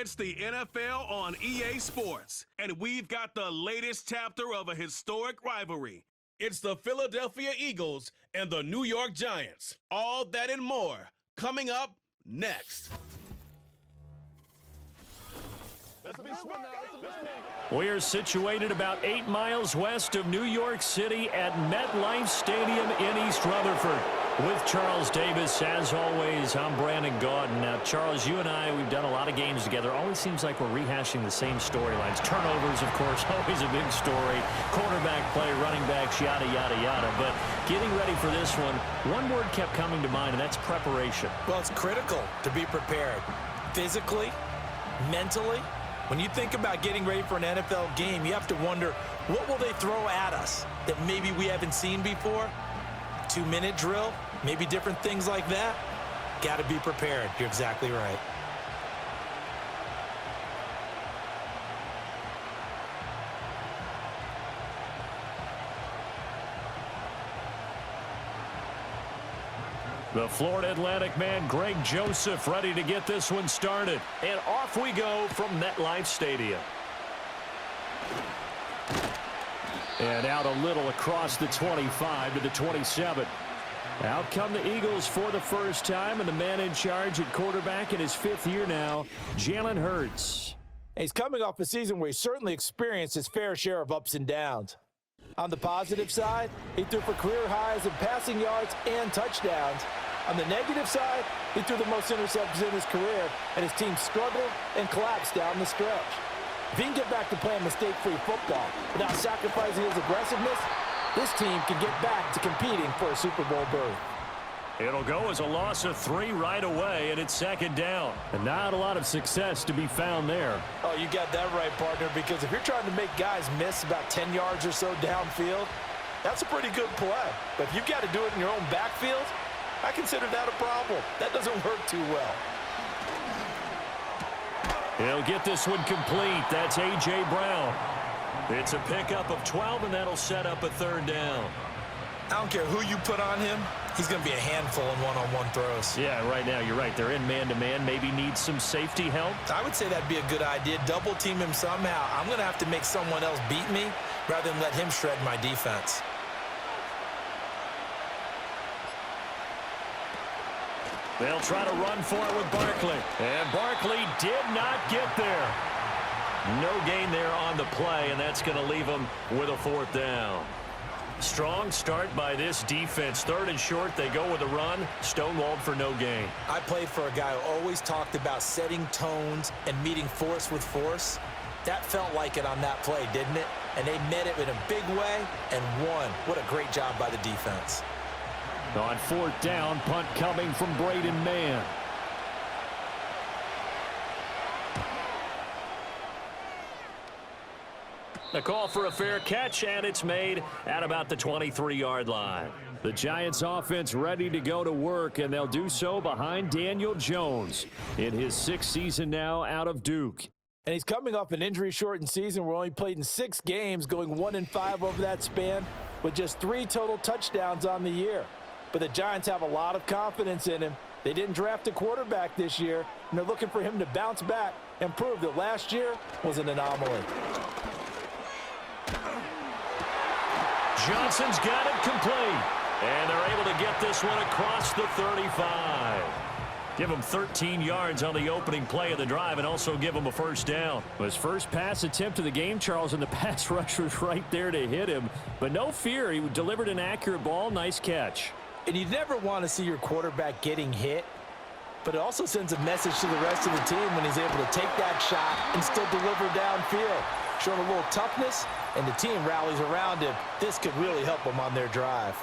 It's the NFL on EA Sports, and we've got the latest chapter of a historic rivalry. It's the Philadelphia Eagles and the New York Giants. All that and more coming up next. We are situated about 8 miles west of New York City at MetLife Stadium in East Rutherford. With Charles Davis, as always, I'm Brandon Gaudin. Now, Charles, you and I, we've done a lot of games together. Always seems like we're rehashing the same storylines. Turnovers, of course, always a big story. Quarterback play, running backs, yada, yada, yada. But getting ready for this one word kept coming to mind, and that's preparation. Well, it's critical to be prepared physically, mentally. When you think about getting ready for an NFL game, you have to wonder, what will they throw at us that maybe we haven't seen before? 2-minute drill, maybe different things like that. Got to be prepared. You're exactly right. The Florida Atlantic man, Greg Joseph, ready to get this one started. And off we go from MetLife Stadium. And out a little across the 25 to the 27. Out come the Eagles for the first time, and the man in charge at quarterback in his 5th year now, Jalen Hurts. He's coming off a season where he certainly experienced his fair share of ups and downs. On the positive side, he threw for career highs in passing yards and touchdowns. On the negative side, he threw the most interceptions in his career, and his team struggled and collapsed down the stretch. If he can get back to playing mistake-free football without sacrificing his aggressiveness, this team can get back to competing for a Super Bowl berth. It'll go as a loss of 3 right away, and it's 2nd down. And not a lot of success to be found there. Oh, you got that right, partner, because if you're trying to make guys miss about 10 yards or so downfield, that's a pretty good play. But if you've got to do it in your own backfield, I consider that a problem. That doesn't work too well. He'll get this one complete. That's A.J. Brown. It's a pickup of 12, and that'll set up a 3rd down. I don't care who you put on him. He's going to be a handful in one-on-one throws. Yeah, right now, you're right. They're in man-to-man. Maybe need some safety help. I would say that'd be a good idea. Double team him somehow. I'm going to have to make someone else beat me rather than let him shred my defense. They'll try to run for it with Barkley. And Barkley did not get there. No gain there on the play, and that's going to leave him with a 4th down. Strong start by this defense. 3rd and short, they go with a run. Stonewalled for no gain. I played for a guy who always talked about setting tones and meeting force with force. That felt like it on that play, didn't it? And they met it in a big way and won. What a great job by the defense. On 4th down, punt coming from Braden Mann. A call for a fair catch, and it's made at about the 23-yard line. The Giants offense ready to go to work, and they'll do so behind Daniel Jones in his 6th season now out of Duke. And he's coming off an injury-shortened season where he only played in 6 games, going 1-5 over that span, with just 3 total touchdowns on the year. But the Giants have a lot of confidence in him. They didn't draft a quarterback this year, and they're looking for him to bounce back and prove that last year was an anomaly. Johnson's got it complete. And they're able to get this one across the 35. Give him 13 yards on the opening play of the drive and also give him a 1st down. His first pass attempt of the game, Charles, and the pass rush was right there to hit him. But no fear, he delivered an accurate ball. Nice catch. And you never want to see your quarterback getting hit, but it also sends a message to the rest of the team when he's able to take that shot and still deliver downfield. Showing a little toughness, and the team rallies around him. This could really help them on their drive.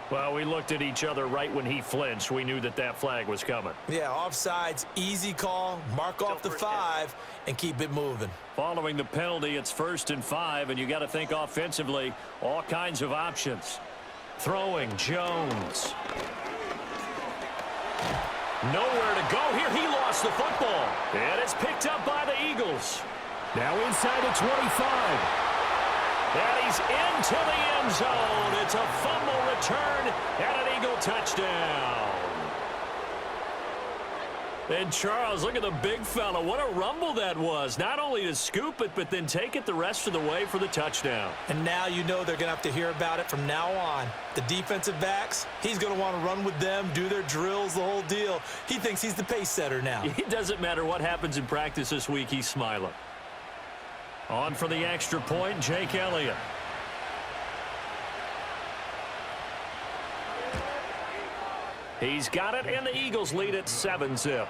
Well, we looked at each other right when he flinched. We knew that that flag was coming. Yeah, offsides, easy call, mark off the 5, and keep it moving. Following the penalty, it's 1st and 5, and you got to think offensively, all kinds of options. Throwing, Jones. Nowhere to go here. He lost the football. And it's picked up by the Eagles. Now inside the 25. And he's into the end zone. It's a fumble return and an Eagle touchdown. And Charles, look at the big fella. What a rumble that was. Not only to scoop it, but then take it the rest of the way for the touchdown. And now you know they're going to have to hear about it from now on. The defensive backs, he's going to want to run with them, do their drills, the whole deal. He thinks he's the pace setter now. It doesn't matter what happens in practice this week, he's smiling. On for the extra point, Jake Elliott. He's got it, and the Eagles lead at 7-0.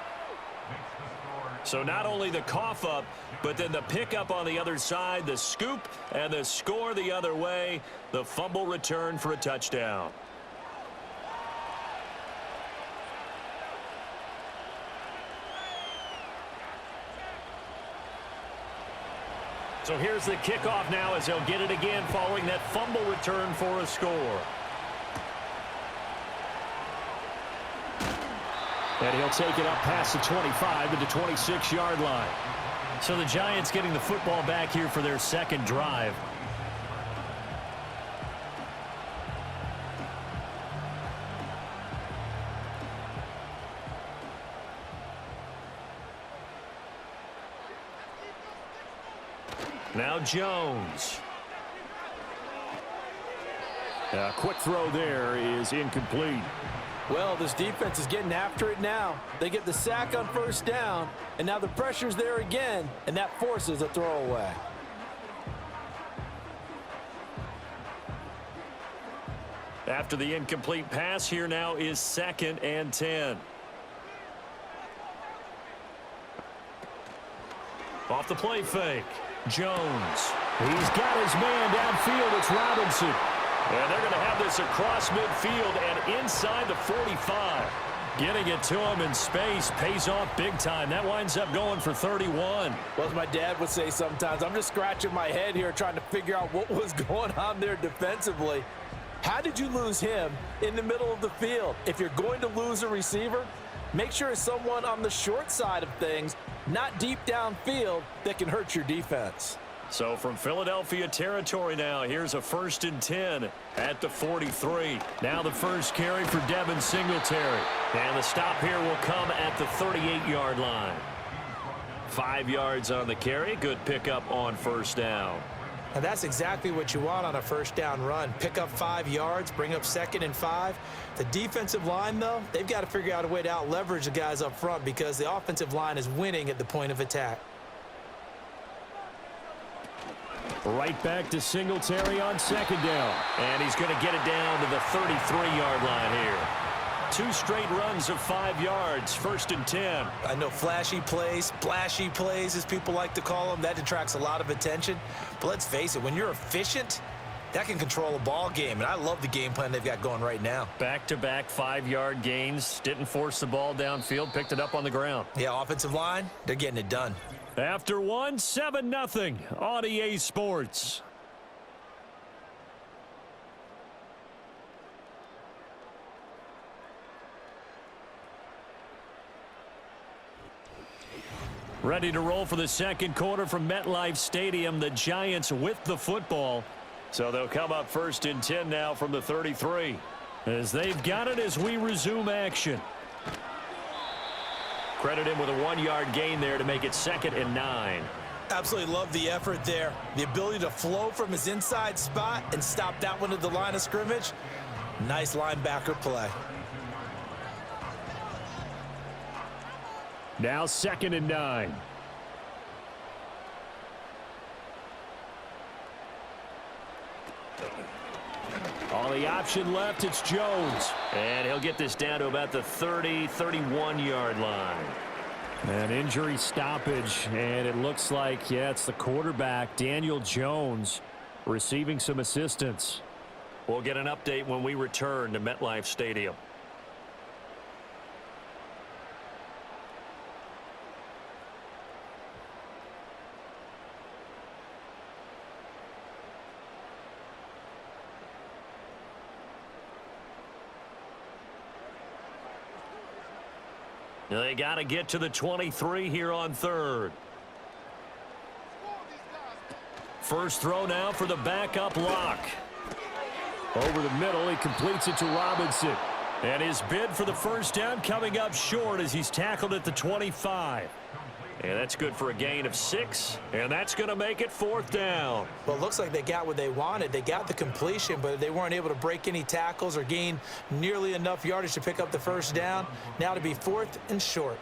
So not only the cough up, but then the pickup on the other side, the scoop, and the score the other way. The fumble return for a touchdown. So here's the kickoff now as he'll get it again following that fumble return for a score. And he'll take it up past the 25 to the 26-yard line. So the Giants getting the football back here for their second drive. Now Jones. A quick throw there is incomplete. Well, this defense is getting after it now. They get the sack on first down, and now the pressure's there again, and that forces a throwaway. After the incomplete pass, here now is 2nd and 10. Off the play fake. Jones. He's got his man downfield. It's Robinson. And they're going to have this across midfield and inside the 45. Getting it to him in space pays off big time. That winds up going for 31. Well, as my dad would say sometimes, I'm just scratching my head here trying to figure out what was going on there defensively. How did you lose him in the middle of the field? If you're going to lose a receiver, make sure it's someone on the short side of things, not deep downfield, that can hurt your defense. So from Philadelphia territory now, here's a 1st and 10 at the 43. Now the first carry for Devin Singletary. And the stop here will come at the 38-yard line. 5 yards on the carry. Good pickup on first down. And that's exactly what you want on a first down run. Pick up 5 yards, bring up 2nd and 5. The defensive line, though, they've got to figure out a way to out-leverage the guys up front because the offensive line is winning at the point of attack. Right back to Singletary on 2nd down. And he's going to get it down to the 33-yard line here. 2 straight runs of 5 yards, 1st and 10. I know flashy plays, splashy plays, as people like to call them, that attracts a lot of attention. But let's face it, when you're efficient, that can control a ball game. And I love the game plan they've got going right now. Back-to-back 5-yard gains. Didn't force the ball downfield, picked it up on the ground. Yeah, offensive line, they're getting it done. After one, 7-0 on EA Sports. Ready to roll for the second quarter from MetLife Stadium. The Giants with the football. So they'll come up 1st and 10 now from the 33. As they've got it as we resume action. Credit him with a 1-yard gain there to make it 2nd and 9. Absolutely love the effort there. The ability to flow from his inside spot and stop that one at the line of scrimmage. Nice linebacker play. Now 2nd and 9. On the option left, it's Jones. And he'll get this down to about the 30, 31-yard line. An injury stoppage, and it looks like, yeah, it's the quarterback, Daniel Jones, receiving some assistance. We'll get an update when we return to MetLife Stadium. They got to get to the 23 here on 3rd. First throw now for the backup lock. Over the middle, he completes it to Robinson. And his bid for the first down coming up short as he's tackled at the 25. And that's good for a gain of 6, and that's going to make it 4th down. Well, it looks like they got what they wanted. They got the completion, but they weren't able to break any tackles or gain nearly enough yardage to pick up the first down. Now to be 4th and short.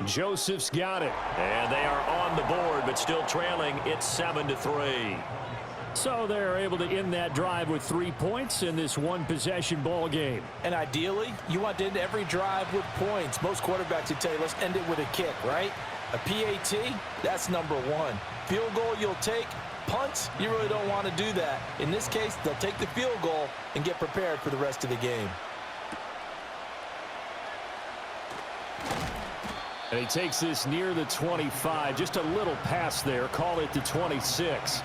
Joseph's got it, and they are on the board, but still trailing. It's 7-3. So they're able to end that drive with 3 points in this one-possession ball game. And ideally, you want to end every drive with points. Most quarterbacks would tell you, let's end it with a kick, right? A PAT, that's number 1. Field goal you'll take. Punts, you really don't want to do that. In this case, they'll take the field goal and get prepared for the rest of the game. And he takes this near the 25. Just a little pass there. Call it the 26.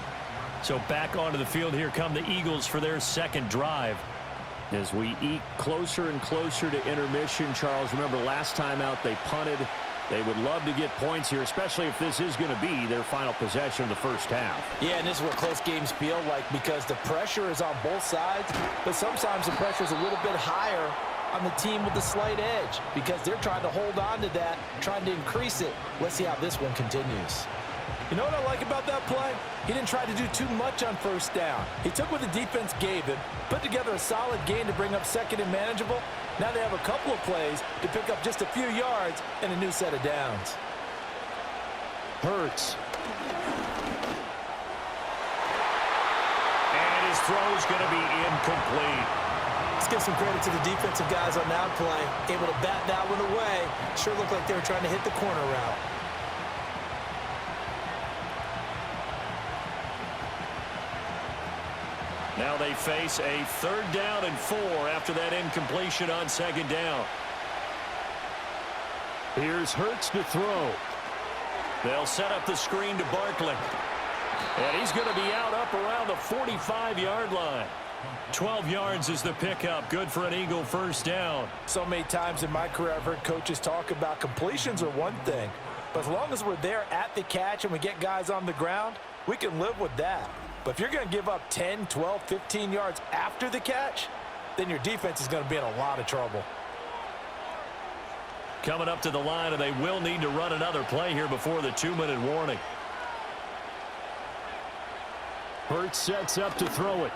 So back onto the field, here come the Eagles for their second drive. As we eke closer and closer to intermission, Charles, remember last time out they punted. They would love to get points here, especially if this is going to be their final possession of the first half. Yeah, and this is what close games feel like because the pressure is on both sides, but sometimes the pressure is a little bit higher on the team with the slight edge because they're trying to hold on to that, trying to increase it. Let's see how this one continues. You know what I like about that play? He didn't try to do too much on first down. He took what the defense gave him, put together a solid gain to bring up second and manageable. Now they have a couple of plays to pick up just a few yards and a new set of downs. Hurts. And his throw's going to be incomplete. Let's give some credit to the defensive guys on that play. Able to bat that one away. Sure looked like they were trying to hit the corner route. Now they face a 3rd down and 4 after that incompletion on 2nd down. Here's Hurts to throw. They'll set up the screen to Barkley. And he's going to be out up around the 45-yard line. 12 yards is the pickup. Good for an Eagle first down. So many times in my career I've heard coaches talk about completions are one thing. But as long as we're there at the catch and we get guys on the ground, we can live with that. But if you're going to give up 10, 12, 15 yards after the catch, then your defense is going to be in a lot of trouble. Coming up to the line, and they will need to run another play here before the 2-minute warning. Hurts sets up to throw it.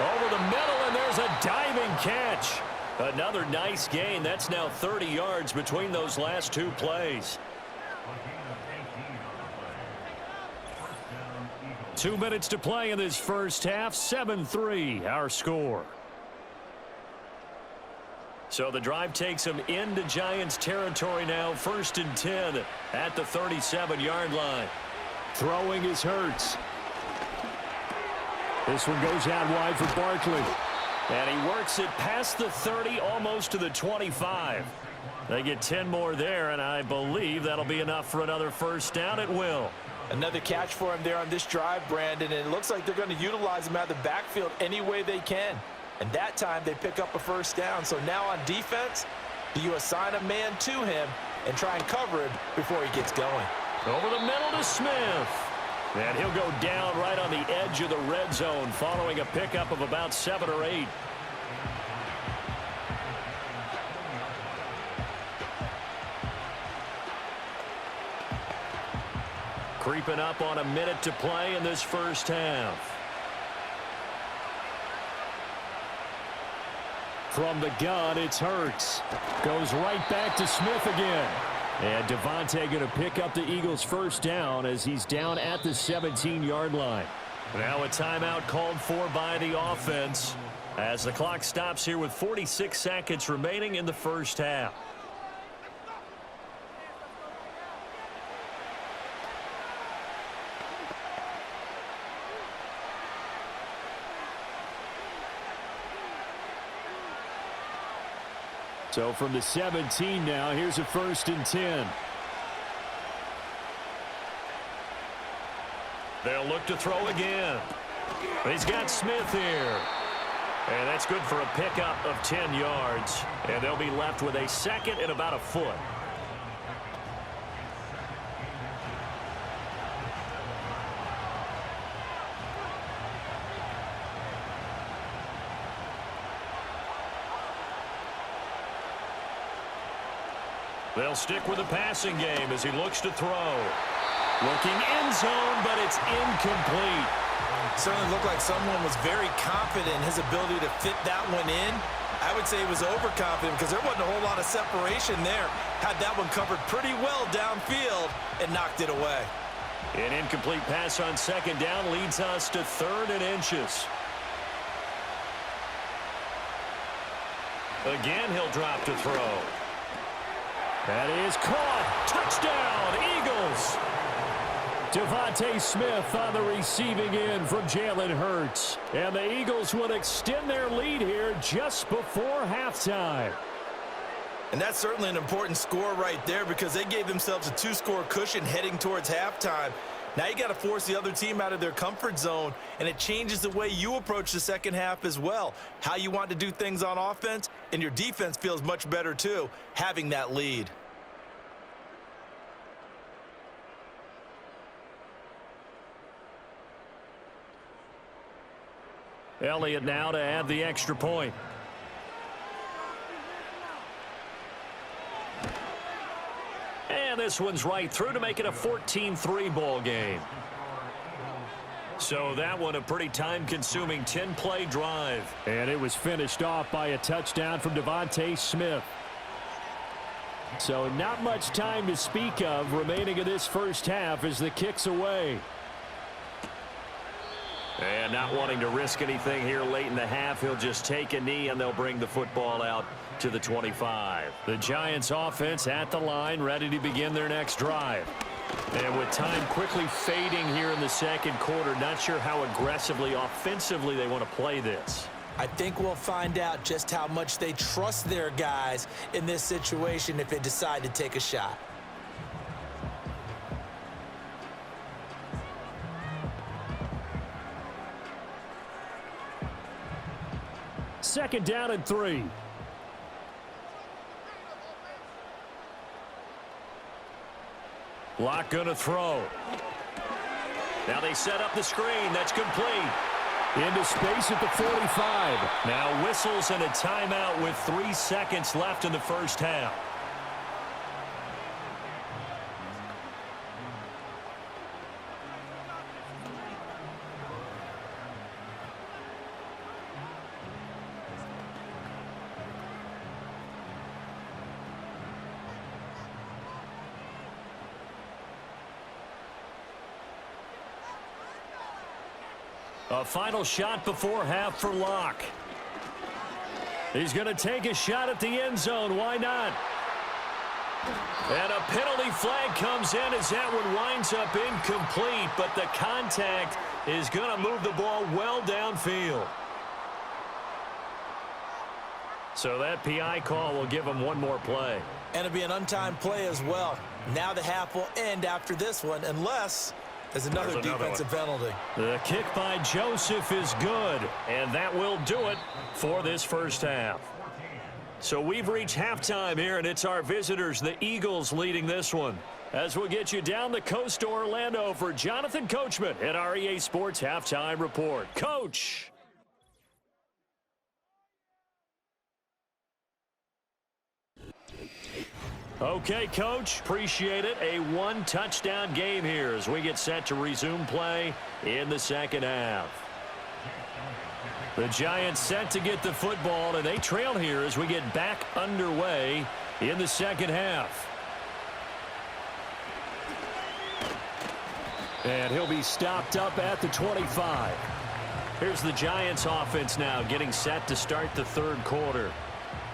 Over the middle, and there's a diving catch. Another nice gain. That's now 30 yards between those last 2 plays. 2 minutes to play in this first half. 7-3, our score. So the drive takes them into Giants territory now. 1st and 10 at the 37-yard line. Throwing is Hurts. This one goes out wide for Barkley. And he works it past the 30, almost to the 25. They get 10 more there, and I believe that'll be enough for another first down. It will. Another catch for him there on this drive, Brandon, and it looks like they're going to utilize him out of the backfield any way they can. And that time they pick up a first down. So now on defense, do you assign a man to him and try and cover him before he gets going? Over the middle to Smith. And he'll go down right on the edge of the red zone following a pickup of about 7 or 8. Creeping up on a minute to play in this first half. From the gun, it's Hurts. Goes right back to Smith again. And Devontae going to pick up the Eagles' first down as he's down at the 17-yard line. Now a timeout called for by the offense as the clock stops here with 46 seconds remaining in the first half. So from the 17 now, here's a 1st and 10. They'll look to throw again. He's got Smith here. And that's good for a pickup of 10 yards. And they'll be left with a 2nd and about a foot. They'll stick with the passing game as he looks to throw. Looking end zone, but it's incomplete. Certainly looked like someone was very confident in his ability to fit that one in. I would say he was overconfident because there wasn't a whole lot of separation there. Had that one covered pretty well downfield and knocked it away. An incomplete pass on second down leads us to 3rd and inches. Again, he'll drop to throw. That is caught. Touchdown, Eagles. Devontae Smith on the receiving end from Jalen Hurts. And the Eagles will extend their lead here just before halftime. And that's certainly an important score right there because they gave themselves a 2-score cushion heading towards halftime. Now you got to force the other team out of their comfort zone, and it changes the way you approach the second half as well. How you want to do things on offense, and your defense feels much better too, having that lead. Elliott now to add the extra point. And this one's right through to make it a 14-3 ball game. So that one a pretty time-consuming 10-play drive. And it was finished off by a touchdown from Devontae Smith. So not much time to speak of remaining in this first half as the kick's away. And not wanting to risk anything here late in the half, he'll just take a knee and they'll bring the football out to the 25. The Giants offense at the line, ready to begin their next drive. And with time quickly fading here in the second quarter, not sure how aggressively, offensively they want to play this. I think we'll find out just how much they trust their guys in this situation if they decide to take a shot. Second down and 3. Locke going to throw. Now they set up the screen. That's complete. Into space at the 45. Now whistles and a timeout with 3 seconds left in the first half. A final shot before half for Locke. He's going to take a shot at the end zone. Why not? And a penalty flag comes in as that one winds up incomplete, but the contact is going to move the ball well downfield. So that PI call will give him one more play. And it'll be an untimed play as well. Now the half will end after this one, unless there's another defensive penalty. The kick by Joseph is good, and that will do it for this first half. So we've reached halftime here, and it's our visitors, the Eagles, leading this one. As we'll get you down the coast to Orlando for Jonathan Coachman at our EA Sports Halftime Report. Coach. Okay, Coach, appreciate it. A one-touchdown game here as we get set to resume play in the second half. The Giants set to get the football, and they trail here as we get back underway in the second half. And he'll be stopped up at the 25. Here's the Giants offense now getting set to start the third quarter.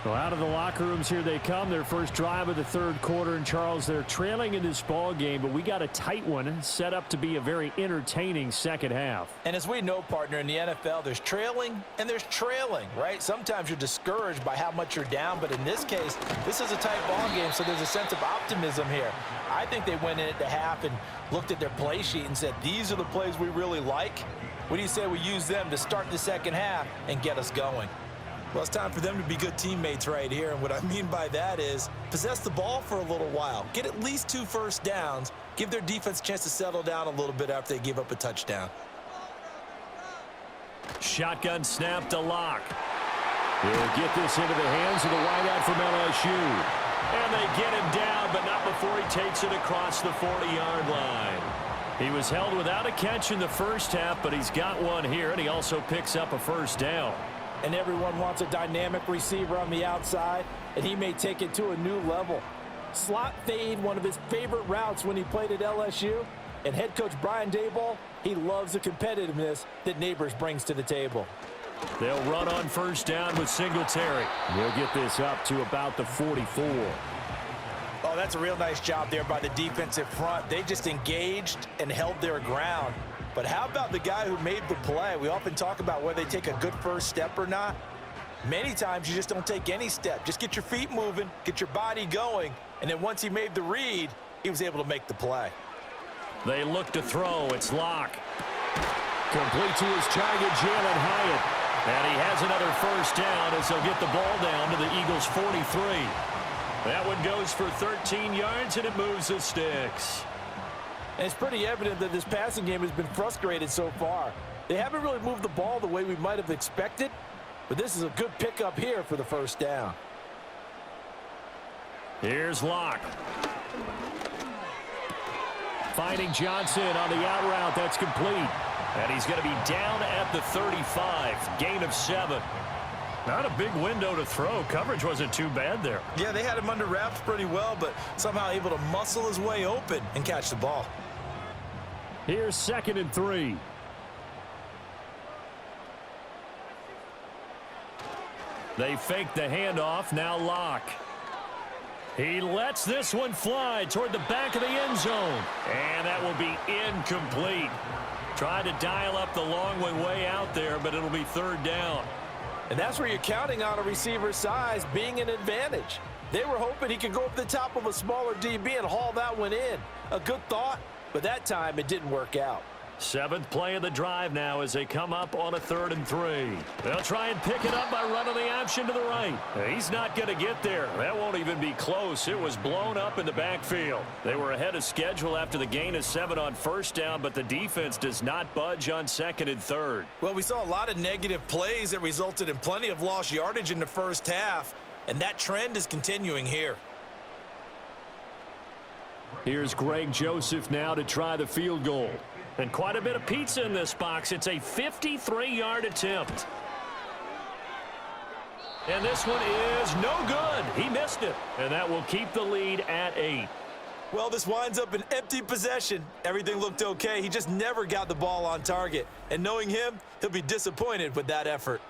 Well, out of the locker rooms here they come. Their first drive of the third quarter. And, Charles, they're trailing in this ball game, but we got a tight one set up to be a very entertaining second half. And as we know, partner, in the NFL, there's trailing and there's trailing, right? Sometimes you're discouraged by how much you're down, but in this case, this is a tight ball game, so there's a sense of optimism here. I think they went in at the half and looked at their play sheet and said, these are the plays we really like. What do you say we use them to start the second half and get us going? Well, it's time for them to be good teammates right here, and what I mean by that is possess the ball for a little while, get at least 2 first downs, give their defense a chance to settle down a little bit after they give up a touchdown. Shotgun snap to Locke. He'll get this into the hands of the wideout from LSU. And they get him down, but not before he takes it across the 40-yard line. He was held without a catch in the first half, but he's got one here, and he also picks up a first down. And everyone wants a dynamic receiver on the outside, and he may take it to a new level. Slot fade, one of his favorite routes when he played at LSU. And head coach Brian Daboll, he loves the competitiveness that Neighbors brings to the table. They'll run on first down with Singletary. They'll get this up to about the 44. Oh, that's a real nice job there by the defensive front. They just engaged and held their ground. But how about the guy who made the play? We often talk about whether they take a good first step or not. Many times you just don't take any step. Just get your feet moving, get your body going, and then once he made the read, he was able to make the play. They look to throw. It's Locke. Complete to his target, Jalen Hyatt. And he has another first down as they'll get the ball down to the Eagles' 43. That one goes for 13 yards, and it moves the sticks. And it's pretty evident that this passing game has been frustrated so far. They haven't really moved the ball the way we might have expected, but this is a good pickup here for the first down. Here's Locke. Finding Johnson on the out route. That's complete. And he's going to be down at the 35. Gain of 7. Not a big window to throw. Coverage wasn't too bad there. Yeah, they had him under wraps pretty well, but somehow able to muscle his way open and catch the ball. Here's 2nd and 3. They fake the handoff. Now Locke. He lets this one fly toward the back of the end zone. And that will be incomplete. Tried to dial up the long way out there, but it'll be 3rd down. And that's where you're counting on a receiver's size being an advantage. They were hoping he could go up the top of a smaller DB and haul that one in. A good thought, but that time it didn't work out. 7th play of the drive now as they come up on a 3rd and 3. They'll try and pick it up by running the option to the right. He's not going to get there. That won't even be close. It was blown up in the backfield. They were ahead of schedule after the gain of 7 on first down, but the defense does not budge on 2nd and 3rd. Well, we saw a lot of negative plays that resulted in plenty of lost yardage in the first half, and that trend is continuing here. Here's Greg Joseph now to try the field goal. And quite a bit of pizza in this box. It's a 53-yard attempt. And this one is no good. He missed it. And that will keep the lead at 8. Well, this winds up an empty possession. Everything looked okay. He just never got the ball on target. And knowing him, he'll be disappointed with that effort.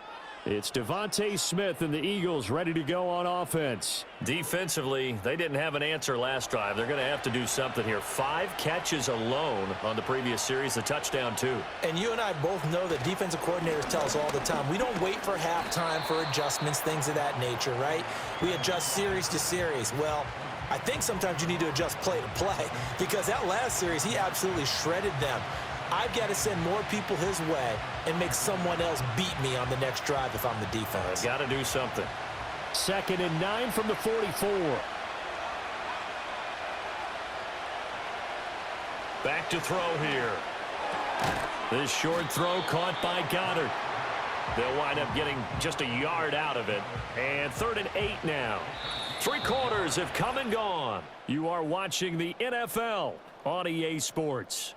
It's Devontae Smith and the Eagles ready to go on offense. Defensively, they didn't have an answer last drive. They're going to have to do something here. 5 catches alone on the previous series, the touchdown too. And you and I both know that defensive coordinators tell us all the time, we don't wait for halftime for adjustments, things of that nature, right? We adjust series to series. Well, I think sometimes you need to adjust play to play because that last series, he absolutely shredded them. I've got to send more people his way and make someone else beat me on the next drive if I'm the defense. Got to do something. 2nd and 9 from the 44. Back to throw here. This short throw caught by Goddard. They'll wind up getting just a yard out of it. And 3rd and 8 now. 3 quarters have come and gone. You are watching the NFL on EA Sports.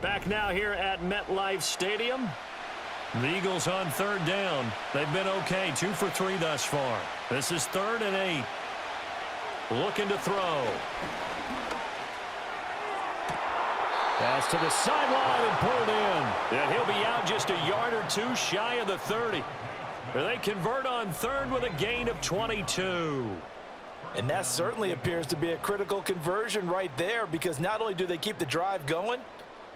Back now here at MetLife Stadium. The Eagles on 3rd down. They've been okay, 2 for 3 thus far. This is 3rd and 8. Looking to throw. Pass to the sideline and pulled in. And he'll be out just a yard or 2 shy of the 30. They convert on 3rd with a gain of 22. And that certainly appears to be a critical conversion right there because not only do they keep the drive going,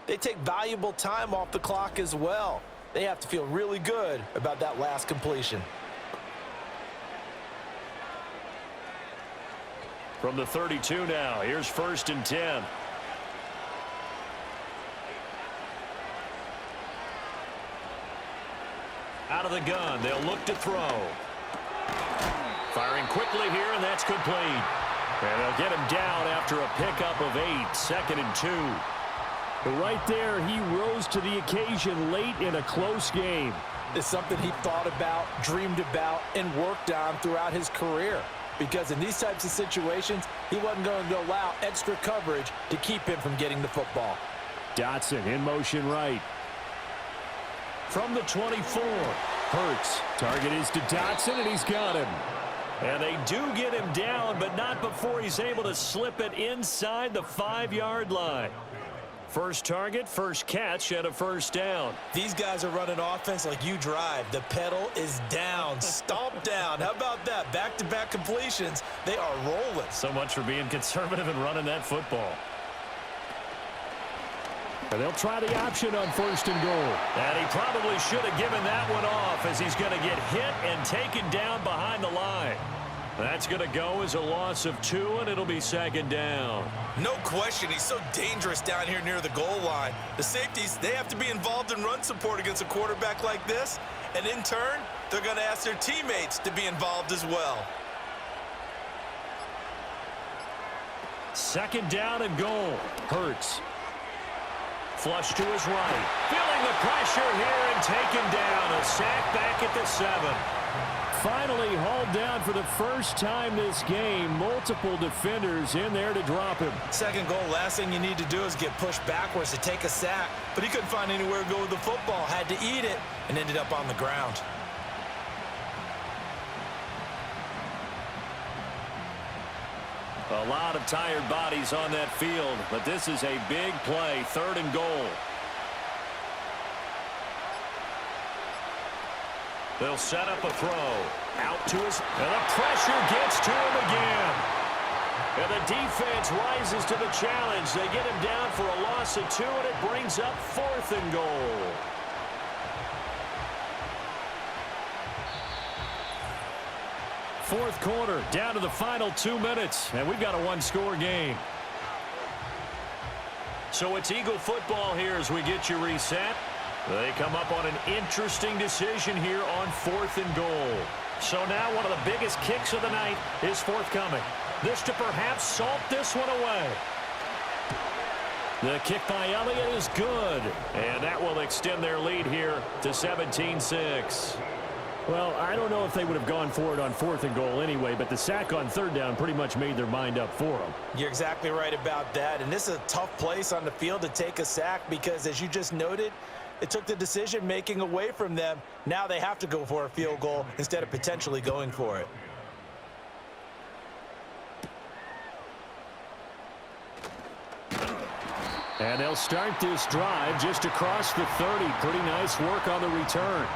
they take valuable time off the clock as well. They have to feel really good about that last completion. From the 32 now, here's 1st and 10. Out of the gun, they'll look to throw. Firing quickly here, and that's complete. And they'll get him down after a pickup of 8, 2nd and 2. Right there, he rose to the occasion late in a close game. It's something he thought about, dreamed about, and worked on throughout his career. Because in these types of situations, he wasn't going to allow extra coverage to keep him from getting the football. Dotson in motion right. From the 24, Hurts. Target is to Dotson, and he's got him. And they do get him down, but not before he's able to slip it inside the 5-yard line. First target, first catch, and a first down. These guys are running offense like you drive. The pedal is down, stomp down. How about that? Back-to-back completions. They are rolling. So much for being conservative and running that football. And they'll try the option on 1st and goal. And he probably should have given that one off as he's going to get hit and taken down behind the line. That's going to go as a loss of 2, and it'll be 2nd down. No question, he's so dangerous down here near the goal line. The safeties, they have to be involved in run support against a quarterback like this. And in turn, they're going to ask their teammates to be involved as well. 2nd down and goal. Hurts. Flush to his right. Feeling the pressure here and taken down. A sack back at the 7. Finally hauled down for the first time this game. Multiple defenders in there to drop him. 2nd goal, last thing you need to do is get pushed backwards to take a sack. But he couldn't find anywhere to go with the football. Had to eat it and ended up on the ground. A lot of tired bodies on that field, but this is a big play. 3rd and goal. They'll set up a throw. Out to his... And the pressure gets to him again. And the defense rises to the challenge. They get him down for a loss of 2, and it brings up 4th and goal. Fourth quarter, down to the final 2 minutes, and we've got a 1-score game. So it's Eagle football here as we get you reset. They come up on an interesting decision here on 4th and goal. So now one of the biggest kicks of the night is forthcoming. This to perhaps salt this one away. The kick by Elliott is good, and that will extend their lead here to 17-6. Well, I don't know if they would have gone for it on 4th and goal anyway, but the sack on 3rd down pretty much made their mind up for them. You're exactly right about that, and this is a tough place on the field to take a sack because, as you just noted, it took the decision-making away from them. Now they have to go for a field goal instead of potentially going for it. And they'll start this drive just across the 30. Pretty nice work on the return.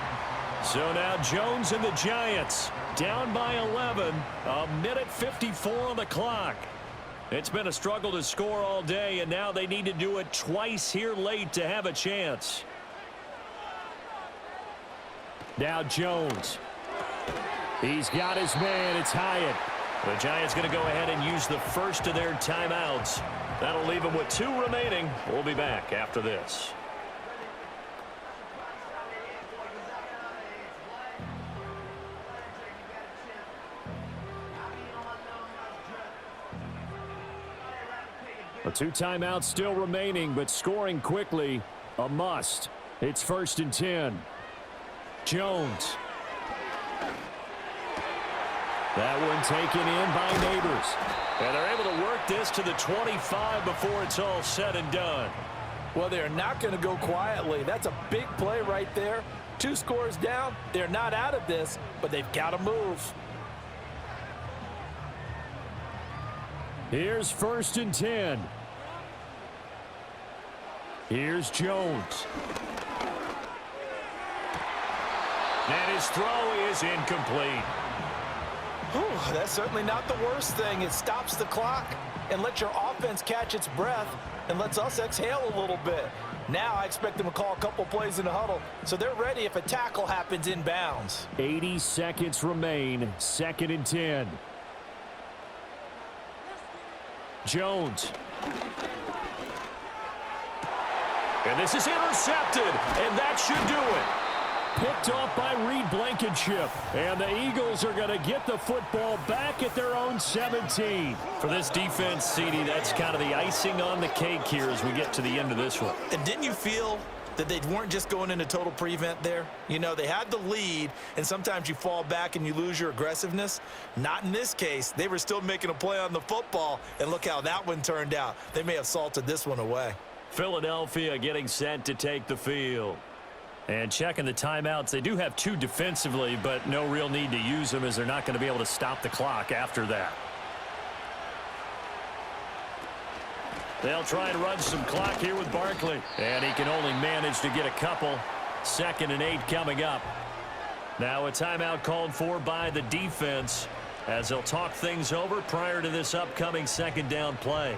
So now Jones and the Giants down by 11. 1:54 on the clock. It's been a struggle to score all day, and now they need to do it twice here late to have a chance. Now Jones. He's got his man. It's Hyatt. The Giants going to go ahead and use the first of their timeouts. That'll leave them with 2 remaining. We'll be back after this. The 2 timeouts still remaining, but scoring quickly, a must. It's 1st and 10. Jones. That one taken in by Neighbors. And they're able to work this to the 25 before it's all said and done. Well, they're not going to go quietly. That's a big play right there. 2 scores down. They're not out of this, but they've got to move. Here's 1st and 10. Here's Jones. And his throw is incomplete. Whew, that's certainly not the worst thing. It stops the clock and lets your offense catch its breath and lets us exhale a little bit. Now I expect them to call a couple plays in the huddle, so they're ready if a tackle happens in bounds. 80 seconds remain. 2nd and 10. Jones. And this is intercepted, and that should do it. Picked off by Reed Blankenship. And the Eagles are going to get the football back at their own 17. For this defense, CD, that's kind of the icing on the cake here as we get to the end of this one. And didn't you feel that they weren't just going into total prevent there? You know, they had the lead, and sometimes you fall back and you lose your aggressiveness. Not in this case. They were still making a play on the football, and look how that one turned out. They may have salted this one away. Philadelphia getting set to take the field. And checking the timeouts, they do have 2 defensively, but no real need to use them as they're not going to be able to stop the clock after that. They'll try and run some clock here with Barkley. And he can only manage to get a couple. 2nd and 8 coming up. Now a timeout called for by the defense as they'll talk things over prior to this upcoming 2nd down play.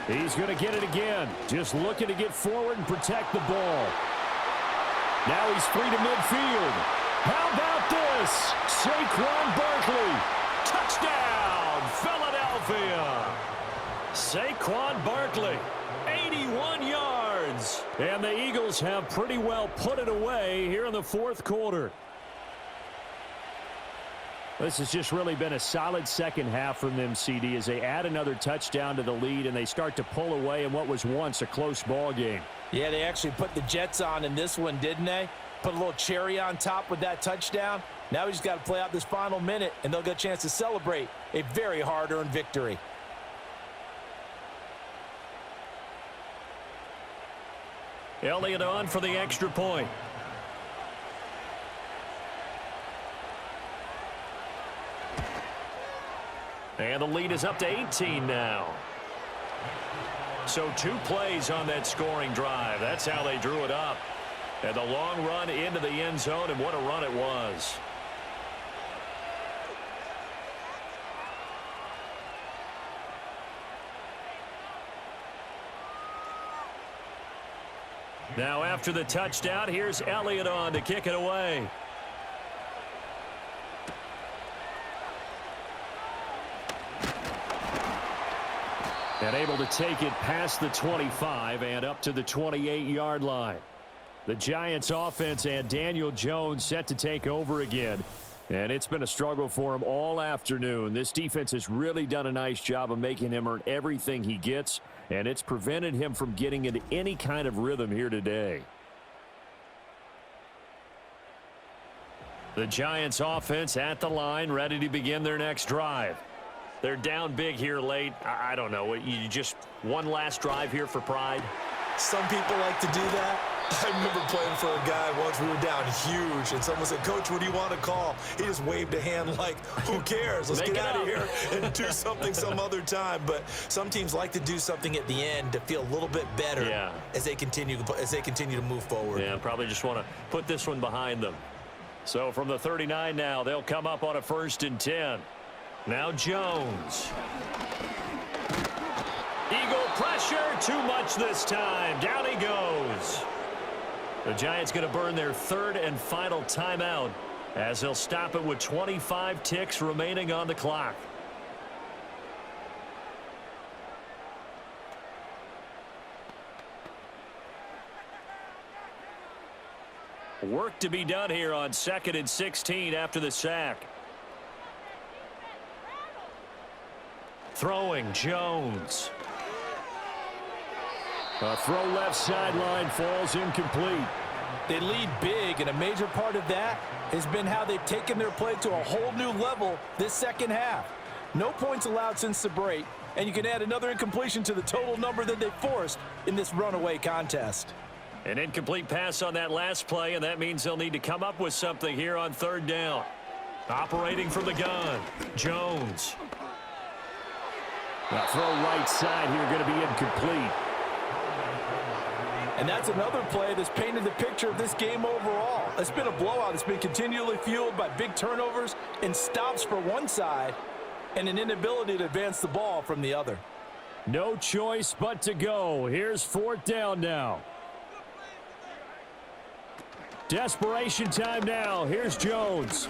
He's going to get it again. Just looking to get forward and protect the ball. Now he's free to midfield. How about this? Saquon Barkley. Touchdown, Philadelphia. Saquon Barkley, 81 yards. And the Eagles have pretty well put it away here in the 4th quarter. This has just really been a solid second half from them, CD, as they add another touchdown to the lead and they start to pull away in what was once a close ball game. Yeah, they actually put the Jets on in this one, didn't they? Put a little cherry on top with that touchdown. Now we just got to play out this final minute, and they'll get a chance to celebrate a very hard-earned victory. Elliott on for the extra point. And the lead is up to 18 now. So 2 plays on that scoring drive. That's how they drew it up. And the long run into the end zone, and what a run it was. Now after the touchdown, here's Elliott on to kick it away. And able to take it past the 25 and up to the 28-yard line. The Giants offense and Daniel Jones set to take over again. And it's been a struggle for him all afternoon. This defense has really done a nice job of making him earn everything he gets. And it's prevented him from getting into any kind of rhythm here today. The Giants offense at the line, ready to begin their next drive. They're down big here late. I don't know. You just one last drive here for pride? Some people like to do that. I remember playing for a guy once. We were down huge, and someone said, "Coach, what do you want to call?" He just waved a hand like, who cares? Let's get out of here and do something some other time. But some teams like to do something at the end to feel a little bit better as they continue to move forward. Yeah, probably just want to put this one behind them. So from the 39 now, they'll come up on a 1st and 10. Now Jones. Eagle pressure, too much this time. Down he goes. The Giants going to burn their 3rd and final timeout as they'll stop it with 25 ticks remaining on the clock. Work to be done here on 2nd and 16 after the sack. Throwing Jones. A throw left sideline falls incomplete. They lead big, and a major part of that has been how they've taken their play to a whole new level this second half. No points allowed since the break, and you can add another incompletion to the total number that they forced in this runaway contest. An incomplete pass on that last play, and that means they'll need to come up with something here on 3rd down. Operating from the gun, Jones. The throw right side here going to be incomplete. And that's another play that's painted the picture of this game overall. It's been a blowout. It's been continually fueled by big turnovers and stops for one side and an inability to advance the ball from the other. No choice but to go. Here's 4th down now. Desperation time now. Here's Jones.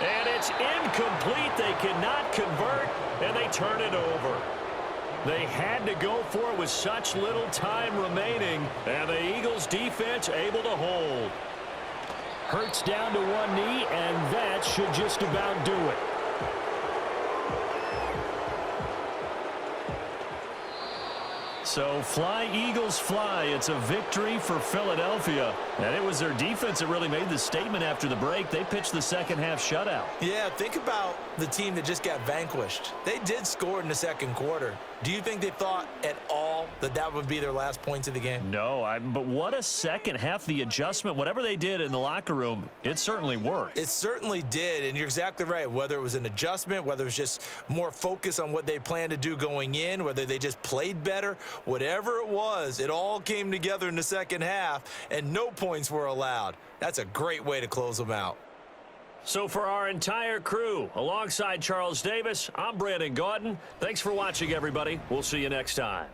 And it's incomplete. They cannot convert, and they turn it over. They had to go for it with such little time remaining, and the Eagles defense able to hold. Hurts down to one knee, and that should just about do it. So fly, Eagles, fly. It's a victory for Philadelphia. And it was their defense that really made the statement after the break. They pitched the second half shutout. Yeah, think about the team that just got vanquished. They did score in the second quarter. Do you think they thought at all that that would be their last points of the game? No, but what a second half. The adjustment, whatever they did in the locker room, it certainly worked. It certainly did, and you're exactly right. Whether it was an adjustment, whether it was just more focus on what they planned to do going in, whether they just played better, whatever it was, it all came together in the second half, and no points were allowed. That's a great way to close them out. So for our entire crew, alongside Charles Davis, I'm Brandon Gaudin. Thanks for watching, everybody. We'll see you next time.